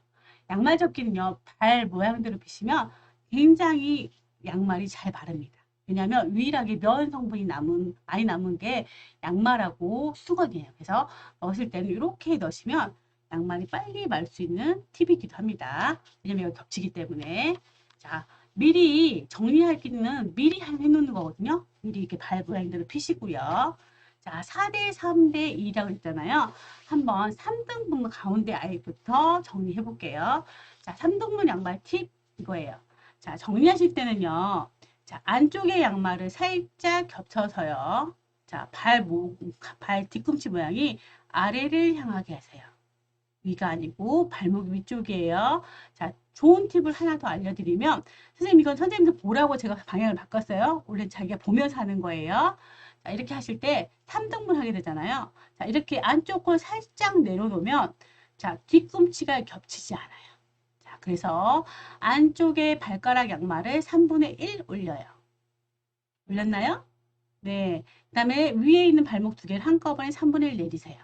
양말 접기는요, 발 모양대로 빗으면 굉장히 양말이 잘 바릅니다. 왜냐하면 유일하게 면 성분이 많이 남은 게 양말하고 수건이에요. 그래서 넣으실 때는 이렇게 넣으시면 양말이 빨리 말 수 있는 팁이기도 합니다. 왜냐면 여기 겹치기 때문에. 자, 미리 정리할 기는 미리 해놓는 거거든요. 미리 이렇게 발 모양대로 피시고요. 자, 4대 3대 2라고 했잖아요. 한번 3등분 가운데 아이부터 정리해 볼게요. 자, 3등분 양말 팁 이거예요. 자, 정리하실 때는요. 자, 안쪽의 양말을 살짝 겹쳐서요. 자, 발 뒤꿈치 모양이 아래를 향하게 하세요. 위가 아니고 발목 위쪽이에요. 자, 좋은 팁을 하나 더 알려드리면, 선생님 이건 선생님들 보라고 제가 방향을 바꿨어요. 원래 자기가 보면서 하는 거예요. 자, 이렇게 하실 때 3등분 하게 되잖아요. 자, 이렇게 안쪽을 살짝 내려놓으면 자, 뒤꿈치가 겹치지 않아요. 자, 그래서 안쪽에 발가락 양말을 3분의 1 올려요. 올렸나요? 네. 그 다음에 위에 있는 발목 두 개를 한꺼번에 3분의 1 내리세요.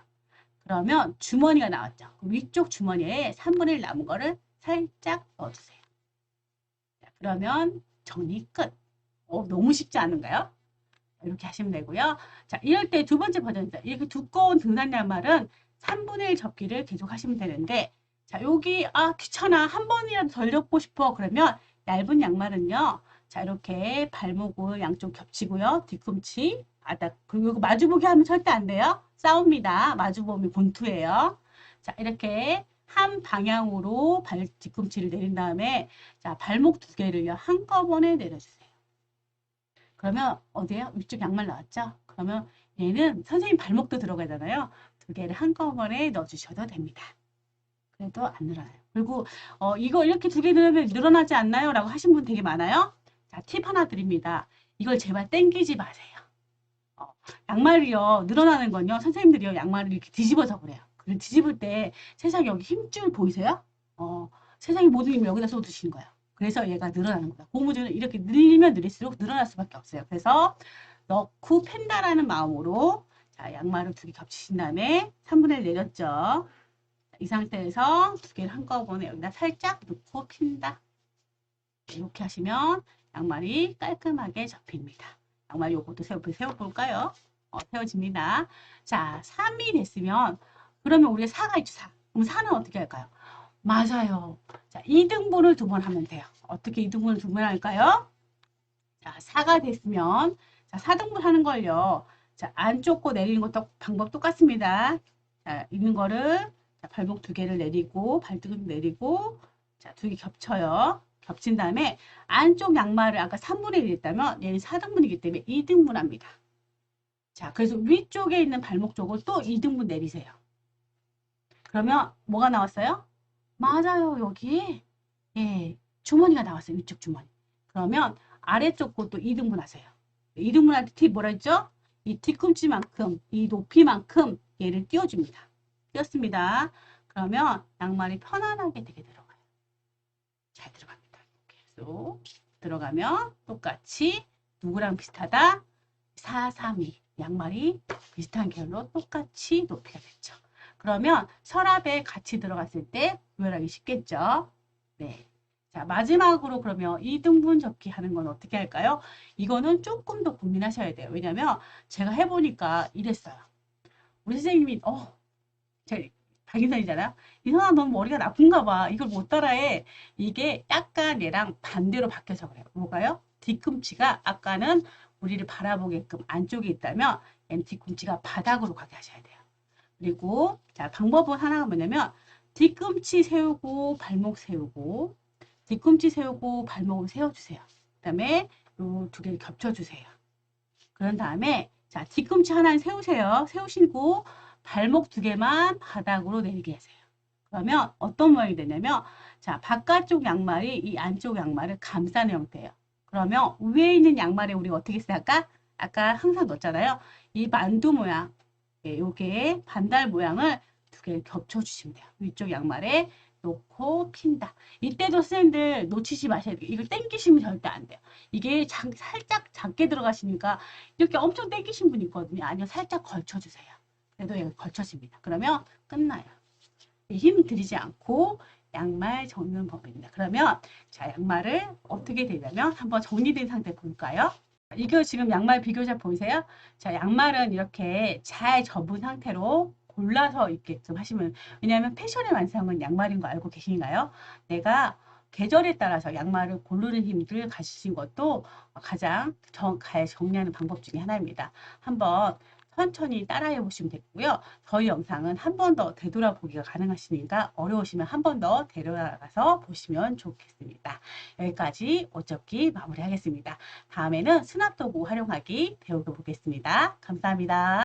그러면 주머니가 나왔죠. 위쪽 주머니에 3분의 1 남은 거를 살짝 넣어주세요. 자, 그러면 정리 끝. 너무 쉽지 않은가요? 이렇게 하시면 되고요. 자, 이럴 때 두 번째 버전입니다. 이렇게 두꺼운 등산 양말은 3분의 1 접기를 계속 하시면 되는데, 자, 여기 귀찮아. 한 번이라도 덜 접고 싶어. 그러면 얇은 양말은요. 자, 이렇게 발목을 양쪽 겹치고요. 뒤꿈치, 바닥. 그리고 마주보기 하면 절대 안 돼요. 싸웁니다. 마주보면 본투예요. 자, 이렇게 한 방향으로 뒤꿈치를 내린 다음에 자, 발목 두 개를요. 한꺼번에 내려주세요. 그러면 어디에요? 위쪽 양말 나왔죠? 그러면 얘는 선생님 발목도 들어가잖아요. 두 개를 한꺼번에 넣어주셔도 됩니다. 그래도 안 늘어나요. 그리고 이거 이렇게 두 개 넣으면 늘어나지 않나요? 라고 하신 분 되게 많아요. 자, 팁 하나 드립니다. 이걸 제발 당기지 마세요. 양말이요, 늘어나는 건요, 선생님들이요, 양말을 이렇게 뒤집어서 그래요. 그 뒤집을 때 세상에 여기 힘줄 보이세요? 세상의 모든 힘을 여기다 쏟으시는 거예요. 그래서 얘가 늘어나는 거예요. 고무줄은 이렇게 늘리면 늘릴수록 늘어날 수밖에 없어요. 그래서 넣고 팬다라는 마음으로, 자, 양말을 두 개 겹치신 다음에 3분의 1 내렸죠. 이 상태에서 두 개를 한꺼번에 여기다 살짝 넣고 핀다. 이렇게 하시면 양말이 깔끔하게 접힙니다. 양말 요것도 세워볼까요? 세워집니다. 자, 3이 됐으면, 그러면 우리가 4가 있죠, 4. 그럼 4는 어떻게 할까요? 맞아요. 자, 2등분을 두 번 하면 돼요. 어떻게 2등분을 두 번 할까요? 자, 4가 됐으면, 자, 4등분 하는 걸요. 자, 안쪽 거 내리는 것도 방법 똑같습니다. 자, 있는 거를, 자, 발목 두 개를 내리고, 발등을 내리고, 자, 두 개 겹쳐요. 겹친 다음에 안쪽 양말을 아까 3분의 1 했다면 얘는 4등분이기 때문에 2등분 합니다. 자, 그래서 위쪽에 있는 발목 쪽을 또 2등분 내리세요. 그러면 뭐가 나왔어요? 맞아요. 여기 예, 주머니가 나왔어요. 위쪽 주머니. 그러면 아래쪽 것도 2등분 하세요. 2등분 할 때 팁 뭐라 했죠? 이 뒤꿈치만큼, 이 높이만큼 얘를 띄워줍니다. 띄웠습니다. 그러면 양말이 편안하게 되게 들어가요. 잘 들어갑니다. 계속 들어가면 똑같이 누구랑 비슷하다? 4, 3, 2 양말이 비슷한 계열로 똑같이 높이가 됐죠. 그러면 서랍에 같이 들어갔을 때 구별하기 쉽겠죠. 네. 자, 마지막으로 그러면 2등분 접기 하는 건 어떻게 할까요? 이거는 조금 더 고민하셔야 돼요. 왜냐면 제가 해보니까 이랬어요. 우리 선생님이 제 박인선이잖아요. 이선아, 넌 머리가 나쁜가 봐. 이걸 못 따라해. 이게 약간 얘랑 반대로 바뀌어서 그래요. 뭐가요? 뒤꿈치가 아까는 우리를 바라보게끔 안쪽에 있다면 얘는 뒤꿈치가 바닥으로 가게 하셔야 돼요. 그리고 자, 방법은 하나가 뭐냐면 뒤꿈치 세우고 발목 세우고 뒤꿈치 세우고 발목을 세워주세요. 그 다음에 요 두 개를 겹쳐주세요. 그런 다음에 자, 뒤꿈치 하나는 세우세요. 세우시고 발목 두 개만 바닥으로 내리게 하세요. 그러면 어떤 모양이 되냐면 자, 바깥쪽 양말이 이 안쪽 양말을 감싸는 형태예요. 그러면 위에 있는 양말에 우리가 어떻게 쓸까? 아까 항상 넣었잖아요. 이 만두 모양, 요게 반달 모양을 두 개를 겹쳐주시면 돼요. 위쪽 양말에 놓고 핀다. 이때도 선생님들 놓치지 마셔야 돼요. 이걸 당기시면 절대 안 돼요. 이게 살짝 작게 들어가시니까 이렇게 엄청 당기신 분 있거든요. 아니요, 살짝 걸쳐주세요. 그래도 여기 걸쳐집니다. 그러면 끝나요. 힘 들이지 않고 양말 접는 법입니다. 그러면 자, 양말을 어떻게 되냐면 한번 정리된 상태 볼까요? 이거 지금 양말 비교자 보이세요? 자, 양말은 이렇게 잘 접은 상태로 골라서 입게끔 하시면, 왜냐하면 패션의 완성은 양말인 거 알고 계신가요? 내가 계절에 따라서 양말을 고르는 힘들을 가지신 것도 가장 잘 정리하는 방법 중에 하나입니다. 한번 천천히 따라해 보시면 되고요. 저희 영상은 한 번 더 되돌아보기가 가능하시니까 어려우시면 한 번 더 데려가서 보시면 좋겠습니다. 여기까지 옷 접기 마무리하겠습니다. 다음에는 수납도구 활용하기 배우고 보겠습니다. 감사합니다.